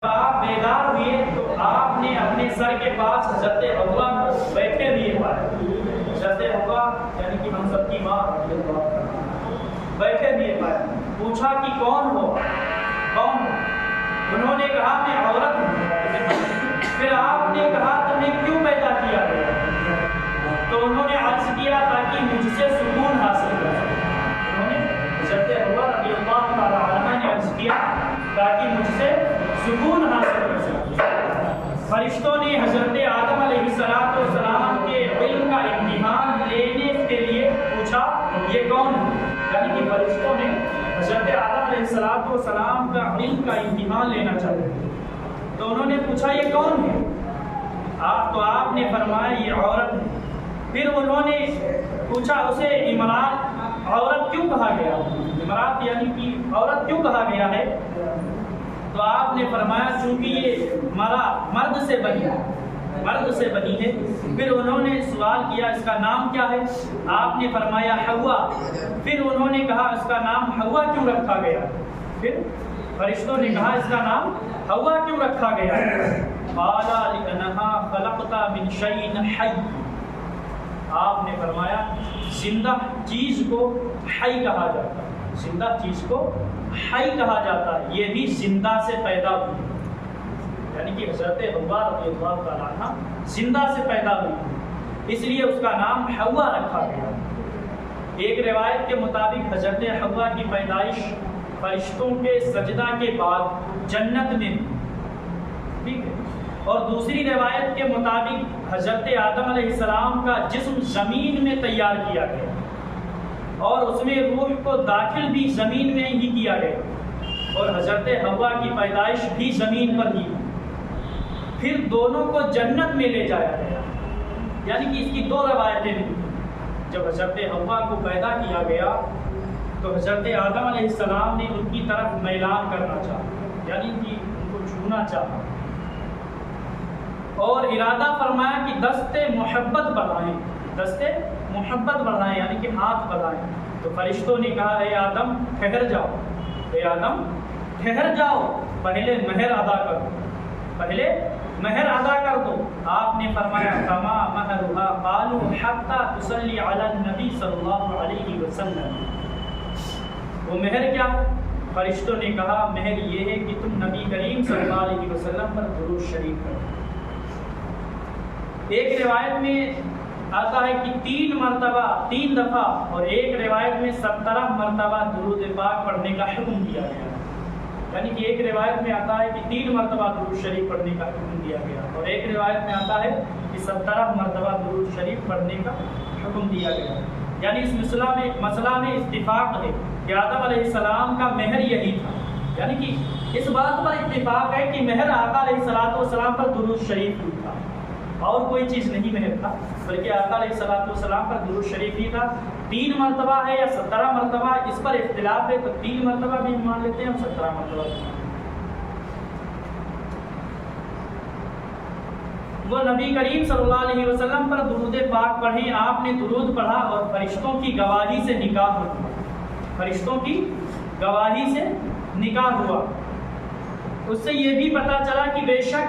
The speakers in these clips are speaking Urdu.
آپ بیدار ہوئے تو آپ نے اپنے سر کے پاس حضرت حوا کو بیٹھے ہوئے پائے. حضرت حوا یعنی کہ ہم سب کی ماں بیٹھے ہوئے پائے. پوچھا کہ کون ہو؟ انہوں نے کہا میں عورت ہوں. پھر آپ نے کہا تمہیں کیوں پیدا کیا گیا؟ تو انہوں نے عرض کیا تاکہ مجھ سے سکون حاصل کر سکے. انہوں نے حضرت حوا رضی اللہ تعالیٰ عنہ نے عرض کیا تاکہ مجھ سے سکون حاصل کر سکے. فرشتوں نے حضرت آدم علیہ السلام کے علم کا امتحان لینے کے لیے پوچھا یہ کون ہے؟ یعنی کہ فرشتوں نے حضرت آدم علیہ السلام کا علم کا امتحان لینا چاہتے تھے. تو انہوں نے پوچھا یہ کون ہے؟ تو آپ نے فرمایا یہ عورت ہے. پھر انہوں نے پوچھا اسے امرات عورت کیوں کہا گیا؟ امرات یعنی کہ عورت کیوں کہا گیا ہے؟ تو آپ نے فرمایا چونکہ یہ مرد سے بنی ہے. پھر انہوں نے سوال کیا اس کا نام کیا ہے؟ آپ نے فرمایا حوا. پھر انہوں نے کہا اس کا نام حوا کیوں رکھا گیا؟ پھر فرشتوں نے کہا اس کا نام حوا کیوں رکھا گیا؟ قال لأنها خلقت من شيء حي. آپ نے فرمایا زندہ چیز کو حی کہا جاتا ہے. زندہ چیز کو حی کہا جاتا ہے. یہ بھی زندہ سے پیدا ہوئی, یعنی کہ حضرت حوا رضی اللہ تعالیٰ عنہ زندہ سے پیدا ہوئی, اس لیے اس کا نام حوا رکھا گیا. ایک روایت کے مطابق حضرت حوا کی پیدائش فرشتوں کے سجدہ کے بعد جنت میں, ٹھیک ہے. اور دوسری روایت کے مطابق حضرت آدم علیہ السلام کا جسم زمین میں تیار کیا گیا اور اس میں روح کو داخل بھی زمین میں ہی کیا گیا, اور حضرت حوا کی پیدائش بھی زمین پر ہی. پھر دونوں کو جنت میں لے جایا گیا. یعنی کہ اس کی دو روایتیں بھی. جب حضرت حوا کو پیدا کیا گیا تو حضرت آدم علیہ السلام نے ان کی طرف میلان کرنا چاہا, یعنی کہ ان کو چھونا چاہا اور ارادہ فرمایا کہ دست محبت بڑھائیں, یعنی کہ ہاتھ بڑھائیں. تو فرشتوں نے کہا اے آدم ٹھہر جاؤ, پہلے مہر ادا کر دو. آپ نے فرمایا کما مہرها قالوا حتى تصلي على النبي صلی اللہ علیہ وسلم. وہ مہر کیا؟ فرشتوں نے کہا مہر یہ ہے کہ تم نبی کریم صلی اللہ علیہ وسلم پر درود شریف کرو. ایک روایت میں آتا ہے کہ 3 دفعہ اور ایک روایت میں 17 مرتبہ درود پاک پڑھنے کا حکم دیا گیا. یعنی کہ ایک روایت میں آتا ہے کہ 3 مرتبہ درود شریف پڑھنے کا حکم دیا گیا اور ایک روایت میں آتا ہے کہ 17 مرتبہ درود شریف پڑھنے کا حکم دیا گیا. یعنی اس مسئلہ میں اتفاق ہے کہ آدم علیہ السلام کا مہر یہی تھا. یعنی کہ اس بات پر اتفاق ہے کہ مہر آقا علیہ السلام پر درود شریف ہی تھا, اور کوئی چیز نہیں مہر تھا, بلکہ آقا علیہ السلام پر درود شریف ہی تھا. 3 مرتبہ ہے یا 17 مرتبہ, اس پر اختلاف ہے. تو 3 مرتبہ بھی مان لیتے ہیں, ہم 17 مرتبہ بھی. وہ نبی کریم صلی اللہ علیہ وسلم پر درود پاک پڑھیں. آپ نے درود پڑھا اور فرشتوں کی گواہی سے نکاح ہوا. اس سے یہ بھی پتہ چلا کہ بے شک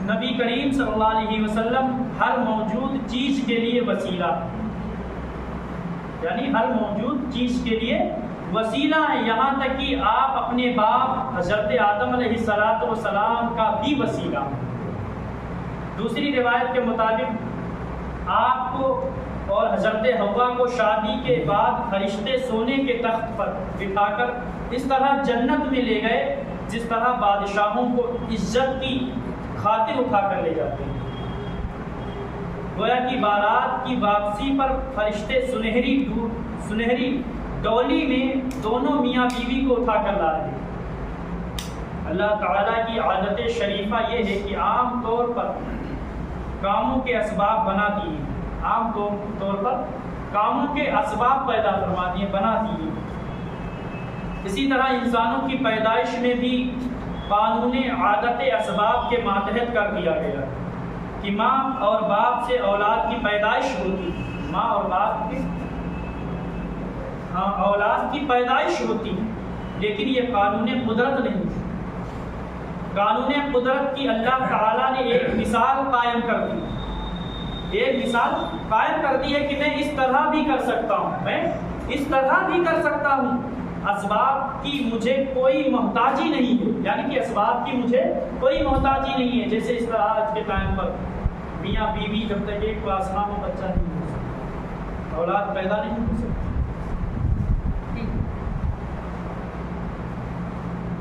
نبی کریم صلی اللہ علیہ وسلم ہر موجود چیز کے لیے وسیلہ, یعنی ہر موجود چیز کے لیے وسیلہ ہے. یہاں تک کہ آپ اپنے باپ حضرت آدم علیہ السلام کا بھی وسیلہ. دوسری روایت کے مطابق آپ کو اور حضرت حوا کو شادی کے بعد فرشتے سونے کے تخت پر بٹھا کر اس طرح جنت میں لے گئے جس طرح بادشاہوں کو عزت کی خاطر اٹھا کر لے جاتے ہیں. گویا کہ بارات کی واپسی پر فرشتے سنہری ڈولی میں دونوں میاں بیوی کو اٹھا کر لا رہے ہیں. اللہ تعالیٰ کی عادت شریفہ یہ ہے کہ عام طور پر کاموں کے اسباب بنا دیے, پیدا فرما دیے, بنا دیے. اسی طرح انسانوں کی پیدائش میں بھی قانون عادت اسباب کے ماتحت کر دیا گیا کہ ماں اور باپ سے اولاد کی پیدائش ہوتی, اولاد کی پیدائش ہوتی, لیکن یہ قانون قدرت نہیں. قانون قدرت کی اللہ تعالیٰ نے ایک مثال قائم کر دی، ایک مثال قائم کر دی ہے کہ میں اس طرح بھی کر سکتا ہوں، میں اس طرح بھی کر سکتا ہوں، اسباب کی مجھے کوئی محتاجی نہیں ہے، یعنی کہ اسباب کی مجھے کوئی محتاجی نہیں ہے۔ جیسے اس طرح آج کے ٹائم پر میاں بیوی جب تک ایک آسمان میں بچہ نہیں ہو سکتا، اولاد پیدا نہیں ہو سکتی،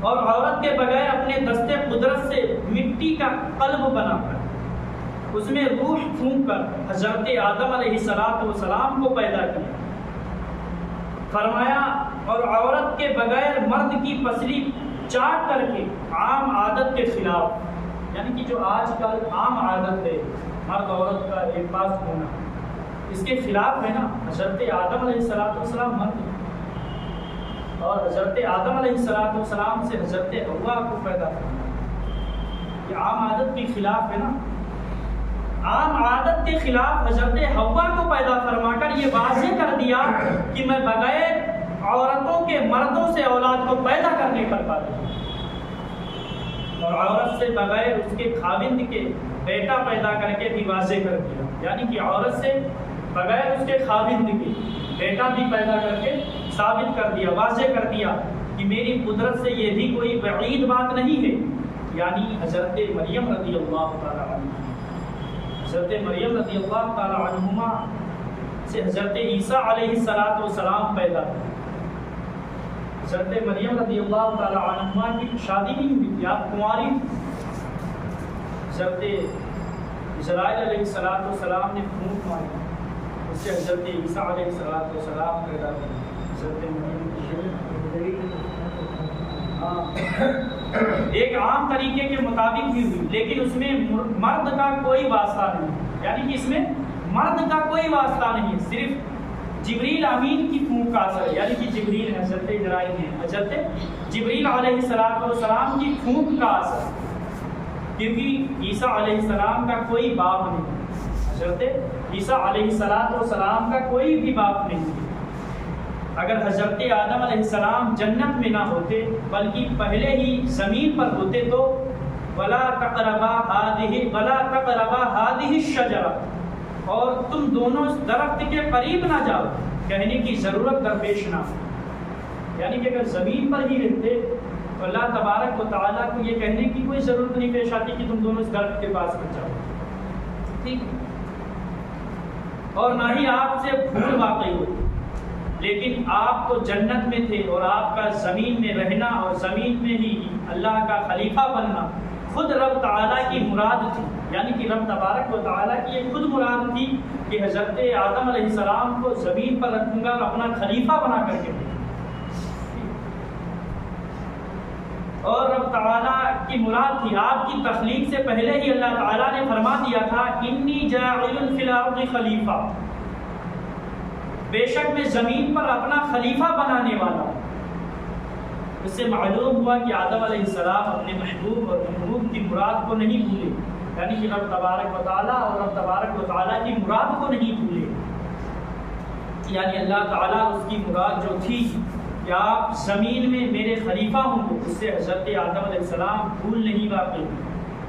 اور عورت کے بغیر اپنے دستے قدرت سے مٹی کا قلب بنا کر اس میں روح پھونک کر حضرت آدم علیہ السلام کو پیدا کیا، فرمایا، اور عورت کے بغیر مرد کی پسلی چاٹ کر کے عام عادت کے خلاف، یعنی کہ جو آج کل عام عادت ہے مرد عورت کا ایک پاس ہونا، اس کے خلاف ہے نا، حضرت آدم علیہ السلام مرد، اور حضرت آدم علیہ السلام سے حضرت حوا کو پیدا کرنا، یہ عام عادت کے خلاف ہے نا، عام عادت کے خلاف حضرت حوا کو پیدا فرما کر یہ واضح کر دیا کہ میں بغیر عورتوں کے مردوں سے اولاد کو پیدا کرنے پر قادر ہوں، اور عورت سے بغیر اس کے خاوند کے بیٹا پیدا کر کے بھی واضح کر دیا، یعنی کہ عورت سے بغیر اس کے خاوند کے بیٹا بھی پیدا کر کے ثابت کر دیا، واضح کر دیا کہ میری قدرت سے یہ بھی کوئی بعید بات نہیں ہے۔ یعنی حضرت مریم رضی اللہ تعالیٰ عنہ، حضرت مریم رضی اللہ تعالیٰ عنہما سے حضرت عیسیٰ علیہ السلام پیدا ہوئے۔ حضرت مریم رضی اللہ تعالیٰ عنہما کی شادی نہیں ہوئی تھی، آپ کنواری، حضرت اسرائیل علیہ السلام نے پھونک ماری، اس سے حضرت عیسیٰ علیہ السلام پیدا ہوئے۔ حضرت مریم ایک عام طریقے کے مطابق بھی ہوئی، لیکن اس میں مرد کا کوئی واسطہ نہیں، یعنی کہ اس میں مرد کا کوئی واسطہ نہیں، صرف جبریل امین کی پھونک کا اثر ہے، یعنی کہ جبریل حضرت جبرائیل ہیں، حضرت جبریل علیہ السلام کی پھونک کا اثر، کیونکہ عیسیٰ علیہ السلام کا کوئی باپ نہیں، حضرت عیسیٰ علیہ السلام کا کوئی بھی باپ نہیں۔ اگر حضرت آدم علیہ السلام جنت میں نہ ہوتے بلکہ پہلے ہی زمین پر ہوتے تو وَلَا تَقْرَبَا هَٰذِهِ الشَّجَرَةَ، اور تم دونوں اس درخت کے قریب نہ جاؤ، کہنے کی ضرورت درپیش نہ ہو، یعنی کہ اگر زمین پر ہی رہتے تو اللہ تبارک و تعالیٰ کو یہ کہنے کی کوئی ضرورت نہیں پیش آتی کہ تم دونوں اس درخت کے پاس مت جاؤ، ٹھیک ہے، اور نہ ہی آپ سے بھول واقعی ہوتی، لیکن آپ تو جنت میں تھے اور آپ کا زمین میں رہنا اور زمین میں ہی اللہ کا خلیفہ بننا خود رب تعالیٰ کی مراد تھی، یعنی کہ رب تبارک و تعالیٰ کی یہ خود مراد تھی کہ حضرت آدم علیہ السلام کو زمین پر رکھوں گا اور اپنا خلیفہ بنا کر کے، اور رب تعالیٰ کی مراد تھی، آپ کی تخلیق سے پہلے ہی اللہ تعالیٰ نے فرما دیا تھا انی جاعل فی الارض خلیفہ، بے شک میں زمین پر اپنا خلیفہ بنانے والا ہوں۔ اس سے معلوم ہوا کہ آدم علیہ السلام اپنے محبوب اور محبوب کی مراد کو نہیں بھولے، یعنی کہ رب تبارک و تعالیٰ اور رب تبارک و تعالیٰ کی مراد کو نہیں بھولے، یعنی اللہ تعالیٰ اس کی مراد جو تھی کہ آپ زمین میں میرے خلیفہ ہوں گے، اس سے حضرت آدم علیہ السلام بھول نہیں واقع،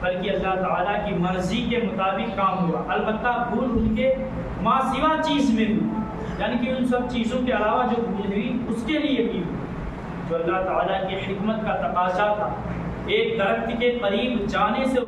بلکہ اللہ تعالیٰ کی مرضی کے مطابق کام ہوا، البتہ بھول ان کے ماں سوا چیز میں ہوئی، یعنی کہ ان سب چیزوں کے علاوہ جو بھول ہوئی اس کے لیے بھی جو اللہ تعالیٰ کی حکمت کا تقاضا تھا، ایک درخت کے قریب جانے سے